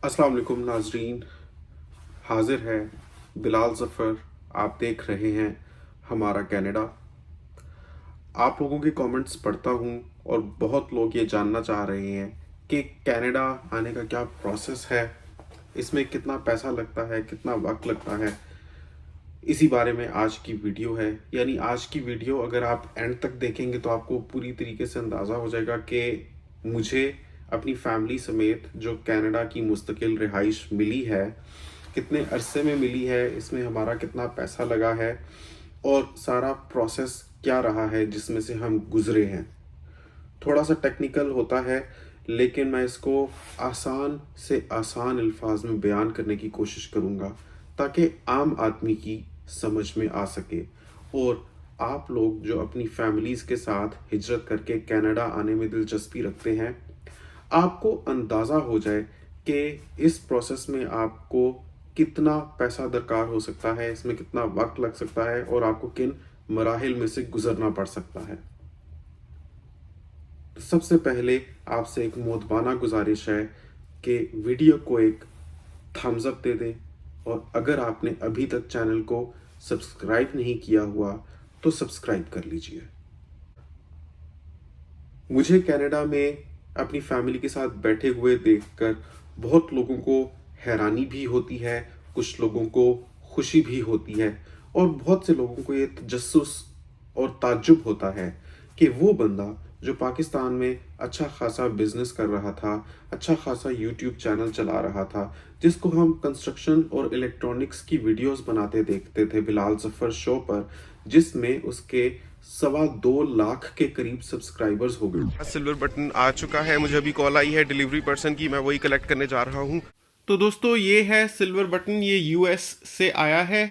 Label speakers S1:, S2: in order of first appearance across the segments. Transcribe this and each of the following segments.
S1: अस्सलाम वालेकुम नाजरीन, हाजिर है बिलाल ज़फ़र। आप देख रहे हैं हमारा कनाडा। आप लोगों के कमेंट्स पढ़ता हूँ और बहुत लोग ये जानना चाह रहे हैं कि कनाडा आने का क्या प्रोसेस है, इसमें कितना पैसा लगता है, कितना वक्त लगता है। इसी बारे में आज की वीडियो है। यानी आज की वीडियो अगर आप एंड तक देखेंगे तो आपको पूरी तरीके से अंदाज़ा हो जाएगा कि मुझे अपनी फैमिली समेत जो कनाडा की मुस्तकिल रिहाइश मिली है, कितने अरसे में मिली है, इसमें हमारा कितना पैसा लगा है और सारा प्रोसेस क्या रहा है जिसमें से हम गुजरे हैं। थोड़ा सा टेक्निकल होता है, लेकिन मैं इसको आसान से आसान अल्फाज में बयान करने की कोशिश करूँगा ताकि आम आदमी की समझ में आ सके और आप लोग जो अपनी फैमिलीज़ के साथ हिजरत करके कनाडा आने में दिलचस्पी रखते हैं, आपको अंदाज़ा हो जाए कि इस प्रोसेस में आपको कितना पैसा दरकार हो सकता है, इसमें कितना वक्त लग सकता है और आपको किन मराहिल में से गुजरना पड़ सकता है। तो सबसे पहले आपसे एक मोदबाना गुजारिश है कि वीडियो को एक थम्स अप दे दें और अगर आपने अभी तक चैनल को सब्सक्राइब नहीं किया हुआ तो सब्सक्राइब कर लीजिए। मुझे कनाडा में अपनी फैमिली के साथ बैठे हुए देखकर बहुत लोगों को हैरानी भी होती है, कुछ लोगों को खुशी भी होती है और बहुत से लोगों को ये तजस्सुस और ताज्जुब होता है कि वो बंदा जो पाकिस्तान में अच्छा खासा बिजनेस कर रहा था, अच्छा खासा यूट्यूब चैनल चला रहा था, जिसको हम कंस्ट्रक्शन और इलेक्ट्रॉनिक्स की वीडियोस बनाते देखते थे बिलाल ज़फ़र शो पर, जिसमें उसके 2.25 लाख के करीब सब्सक्राइबर्स हो गए। सिल्वर बटन आ चुका है, मुझे अभी कॉल आई है डिलीवरी पर्सन की, मैं वही कलेक्ट करने जा रहा हूँ। तो दोस्तों ये है सिल्वर बटन, ये यूएस से आया है।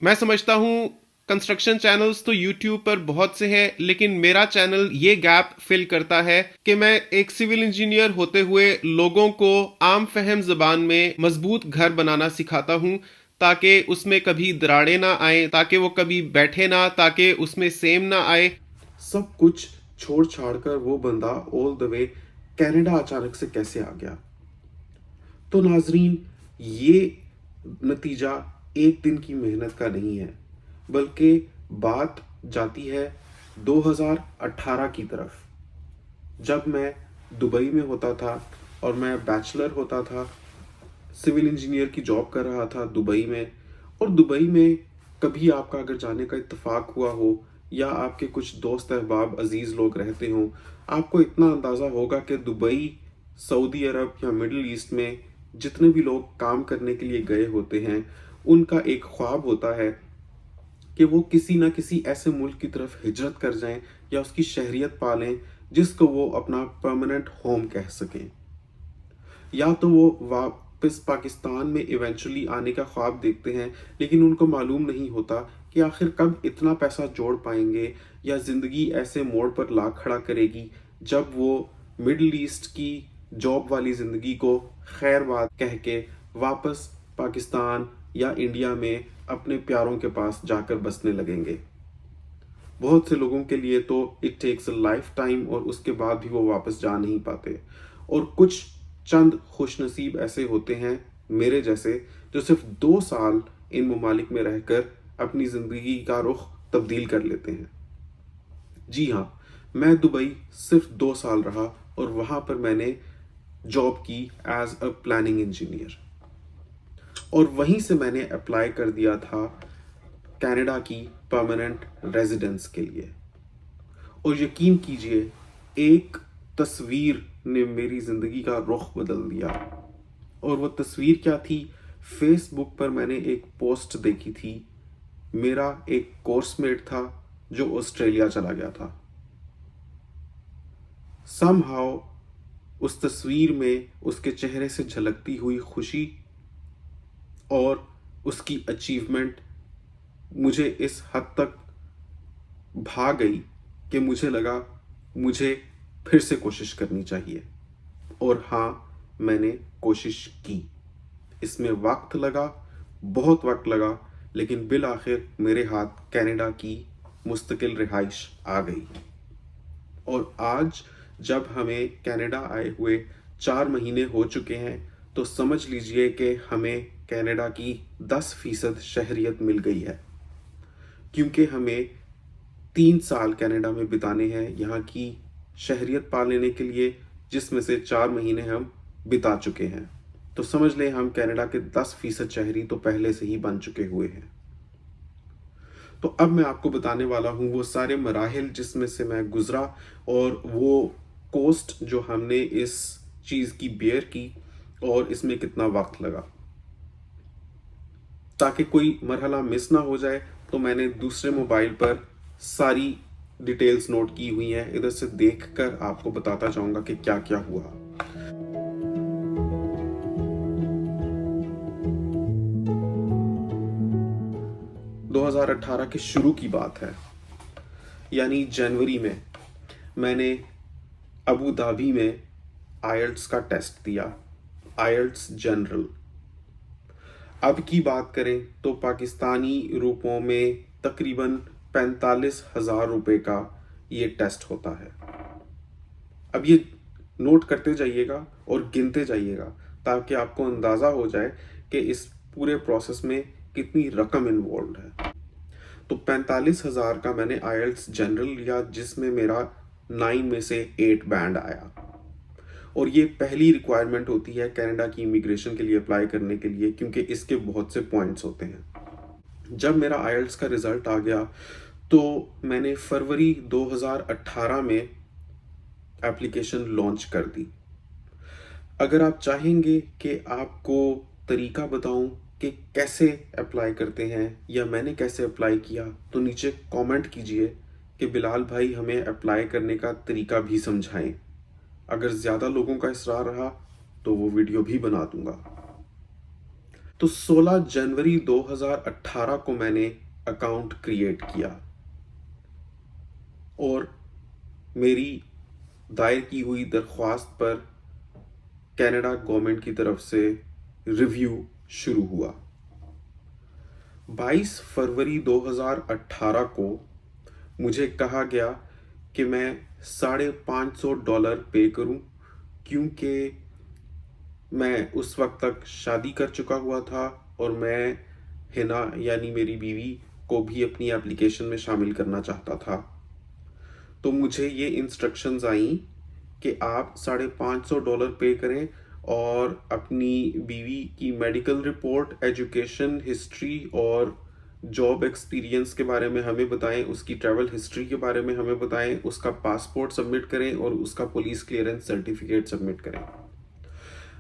S1: मैं समझता हूँ कंस्ट्रक्शन चैनल्स तो यूट्यूब पर बहुत से हैं, लेकिन मेरा चैनल ये गैप फिल करता है कि मैं एक सिविल इंजीनियर होते हुए लोगों को आम फहम जबान में मजबूत घर बनाना सिखाता हूँ ताकि उसमें कभी दरारें ना आए, ताकि वो कभी बैठे ना, ताकि उसमें सेम ना आए। सब कुछ छोड़ छाड़ कर वो बंदा ऑल द वे कनाडा अचानक से कैसे आ गया। तो नाजरीन, ये नतीजा एक दिन की मेहनत का नहीं है, बल्कि बात जाती है 2018 की तरफ, जब मैं दुबई में होता था और मैं बैचलर होता था, सिविल इंजीनियर की जॉब कर रहा था दुबई में। और दुबई में कभी आपका अगर जाने का इत्तेफाक हुआ हो या आपके कुछ दोस्त अहबाब अजीज़ लोग रहते हों, आपको इतना अंदाज़ा होगा कि दुबई, सऊदी अरब या मिडल ईस्ट में जितने भी लोग काम करने के लिए गए होते हैं, उनका एक ख्वाब होता है कि वो किसी ना किसी ऐसे मुल्क की तरफ हिजरत कर जाएं या उसकी शहरियत पालें जिसको वो अपना परमानेंट होम कह सकें, या तो वो वापस पाकिस्तान में इवेंचुअली आने का ख्वाब देखते हैं, लेकिन उनको मालूम नहीं होता कि आखिर कब इतना पैसा जोड़ पाएंगे या ज़िंदगी ऐसे मोड़ पर ला खड़ा करेगी जब वो मिडल ईस्ट की जॉब वाली ज़िंदगी को खैर बात कह के वापस पाकिस्तान या इंडिया में अपने प्यारों के पास जाकर बसने लगेंगे। बहुत से लोगों के लिए तो it takes a lifetime और उसके बाद भी वो वापस जा नहीं पाते। और कुछ चंद खुशनसीब ऐसे होते हैं मेरे जैसे, जो सिर्फ 2 साल इन ममालिक में रहकर अपनी ज़िंदगी का रुख तब्दील कर लेते हैं। जी हाँ, मैं दुबई सिर्फ 2 साल रहा और वहाँ पर मैंने जॉब की एज अ प्लानिंग इंजीनियर, और वहीं से मैंने अप्लाई कर दिया था कनाडा की परमानेंट रेजिडेंस के लिए। और यकीन कीजिए, एक तस्वीर ने मेरी ज़िंदगी का रुख बदल दिया। और वो तस्वीर क्या थी? फेसबुक पर मैंने एक पोस्ट देखी थी। मेरा एक कोर्समेट था जो ऑस्ट्रेलिया चला गया था। समहाउ उस तस्वीर में उसके चेहरे से झलकती हुई खुशी और उसकी अचीवमेंट मुझे इस हद तक भा गई कि मुझे लगा मुझे फिर से कोशिश करनी चाहिए। और हाँ, मैंने कोशिश की। इसमें वक्त लगा, बहुत वक्त लगा, लेकिन बिल आखिर मेरे हाथ कनाडा की मुस्तकिल रिहाइश आ गई। और आज जब हमें कनाडा आए हुए 4 महीने हो चुके हैं, तो समझ लीजिए कि हमें कनाडा की 10% शहरियत मिल गई है, क्योंकि हमें 3 साल कनाडा में बिताने हैं यहाँ की शहरियत पा लेने के लिए, जिसमें से 4 महीने हम बिता चुके हैं। तो समझ लें हम कनाडा के 10% शहरी तो पहले से ही बन चुके हुए हैं। तो अब मैं आपको बताने वाला हूँ वो सारे मराहिल जिसमें से मैं गुजरा, और वो कोस्ट जो हमने इस चीज़ की बेयर की, और इसमें कितना वक्त लगा। ताकि कोई मरहला मिस ना हो जाए, तो मैंने दूसरे मोबाइल पर सारी डिटेल्स नोट की हुई हैं, इधर से देखकर आपको बताता जाऊंगा कि क्या क्या हुआ। 2018 के शुरू की बात है, यानी जनवरी में मैंने अबू धाबी में आईएलटीएस का टेस्ट दिया, आईएलटीएस जनरल। अब की बात करें तो पाकिस्तानी रुपयों में तकरीबन 45,000 रुपये का ये टेस्ट होता है। अब ये नोट करते जाइएगा और गिनते जाइएगा, ताकि आपको अंदाज़ा हो जाए कि इस पूरे प्रोसेस में कितनी रकम इन्वॉल्व है। तो 45,000 का मैंने आईएलटीएस जनरल लिया, जिसमें मेरा 9 में से 8 बैंड आया। और ये पहली रिक्वायरमेंट होती है कनाडा की इमिग्रेशन के लिए अप्लाई करने के लिए, क्योंकि इसके बहुत से पॉइंट्स होते हैं। जब मेरा आईएलटीएस का रिजल्ट आ गया तो मैंने फरवरी 2018 में एप्लीकेशन लॉन्च कर दी। अगर आप चाहेंगे कि आपको तरीका बताऊं कि कैसे अप्लाई करते हैं या मैंने कैसे अप्लाई किया, तो नीचे कमेंट कीजिए कि बिलाल भाई हमें अप्लाई करने का तरीका भी समझाएं। अगर ज़्यादा लोगों का इसरार रहा तो वो वीडियो भी बना दूंगा। तो 16 जनवरी 2018 को मैंने अकाउंट क्रिएट किया, और मेरी दायर की हुई दरख्वास्त पर कनाडा गवर्नमेंट की तरफ से रिव्यू शुरू हुआ। 22 फरवरी 2018 को मुझे कहा गया कि मैं $550 पे करूं, क्योंकि मैं उस वक्त तक शादी कर चुका हुआ था और मैं हिना यानी मेरी बीवी को भी अपनी एप्लीकेशन में शामिल करना चाहता था। तो मुझे ये इंस्ट्रक्शंस आई कि आप $550 पे करें और अपनी बीवी की मेडिकल रिपोर्ट, एजुकेशन हिस्ट्री और जॉब एक्सपीरियंस के बारे में हमें बताएं, उसकी ट्रैवल हिस्ट्री के बारे में हमें बताएं, उसका पासपोर्ट सबमिट करें और उसका पुलिस क्लियरेंस सर्टिफिकेट सबमिट करें।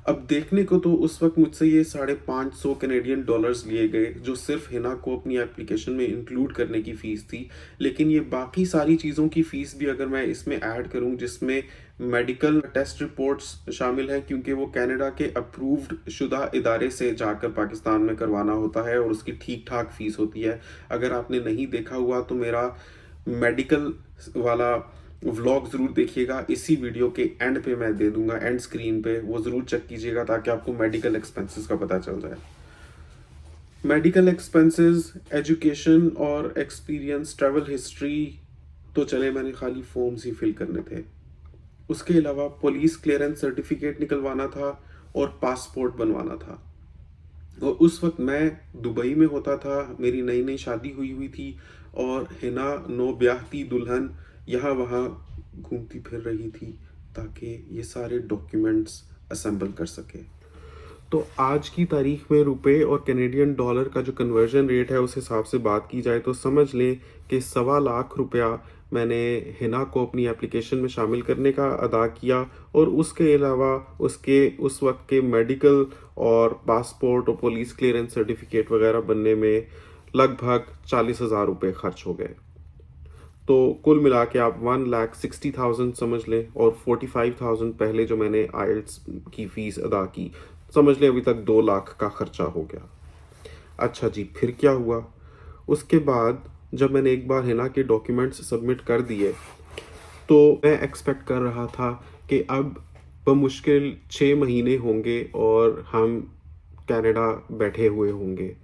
S1: अब देखने को तो उस वक्त मुझसे ये $550 लिए गए, जो सिर्फ हिना को अपनी एप्लीकेशन में इंक्लूड करने की फ़ीस थी। लेकिन ये बाकी सारी चीज़ों की फ़ीस भी अगर मैं इसमें ऐड करूं, जिसमें मेडिकल टेस्ट रिपोर्ट्स शामिल हैं, क्योंकि वो कनाडा के अप्रूव्ड शुदा इदारे से जाकर पाकिस्तान में करवाना होता है और उसकी ठीक ठाक फ़ीस होती है। अगर आपने नहीं देखा हुआ तो मेरा मेडिकल वाला व्लॉग ज़रूर देखिएगा, इसी वीडियो के एंड पे मैं दे दूंगा, एंड स्क्रीन पे, वो ज़रूर चेक कीजिएगा ताकि आपको मेडिकल एक्सपेंसेस का पता चल जाए। मेडिकल एक्सपेंसेस, एजुकेशन और एक्सपीरियंस, ट्रैवल हिस्ट्री तो चले, मैंने खाली फॉर्म्स ही फिल करने थे। उसके अलावा पुलिस क्लियरेंस सर्टिफिकेट निकलवाना था और पासपोर्ट बनवाना था। और उस वक्त मैं दुबई में होता था, मेरी नई नई शादी हुई थी, और हिना नो ब्याहती दुल्हन यहाँ वहाँ घूमती फिर रही थी ताकि ये सारे डॉक्यूमेंट्स असेंबल कर सके। तो आज की तारीख में रुपए और कैनेडियन डॉलर का जो कन्वर्जन रेट है उस हिसाब से बात की जाए तो समझ लें कि ₹1.25 लाख मैंने हिना को अपनी एप्लीकेशन में शामिल करने का अदा किया, और उसके अलावा उसके उस वक्त के मेडिकल और पासपोर्ट और पुलिस क्लियरेंस सर्टिफिकेट वगैरह बनने में लगभग ₹40,000 खर्च हो गए। तो कुल मिला के आप 1,60,000 समझ लें, और 45,000 पहले जो मैंने आईएलटीएस की फ़ीस अदा की, समझ लें अभी तक 2 लाख का खर्चा हो गया। अच्छा जी, फिर क्या हुआ? उसके बाद जब मैंने एक बार हिना के डॉक्यूमेंट्स सबमिट कर दिए, तो मैं एक्सपेक्ट कर रहा था कि अब बमुश्किल 6 महीने होंगे और हम कनाडा बैठे हुए होंगे,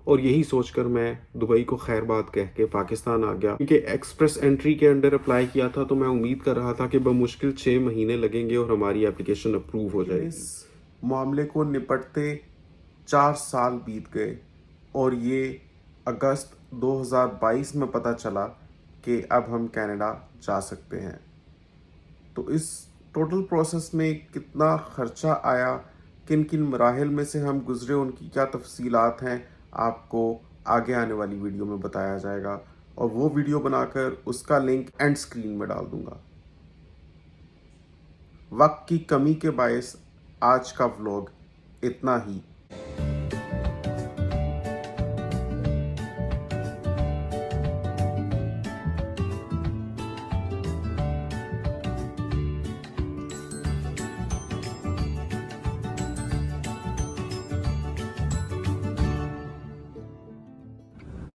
S1: और यही सोचकर मैं दुबई को खैर बात कह के पाकिस्तान आ गया। क्योंकि एक्सप्रेस एंट्री के अंडर अप्लाई किया था, तो मैं उम्मीद कर रहा था कि बमुश्किल 6 महीने लगेंगे और हमारी एप्लीकेशन अप्रूव हो जाएगी। मामले को निपटते 4 साल बीत गए और ये अगस्त 2022 में पता चला कि अब हम कनाडा जा सकते हैं। तो इस टोटल प्रोसेस में कितना खर्चा आया, किन किन मराहिल में से हम गुजरे, उनकी क्या तफसीलात हैं, आपको आगे आने वाली वीडियो में बताया जाएगा और वो वीडियो बनाकर उसका लिंक एंड स्क्रीन में डाल दूंगा। वक्त की कमी के बायस आज का व्लॉग इतना ही।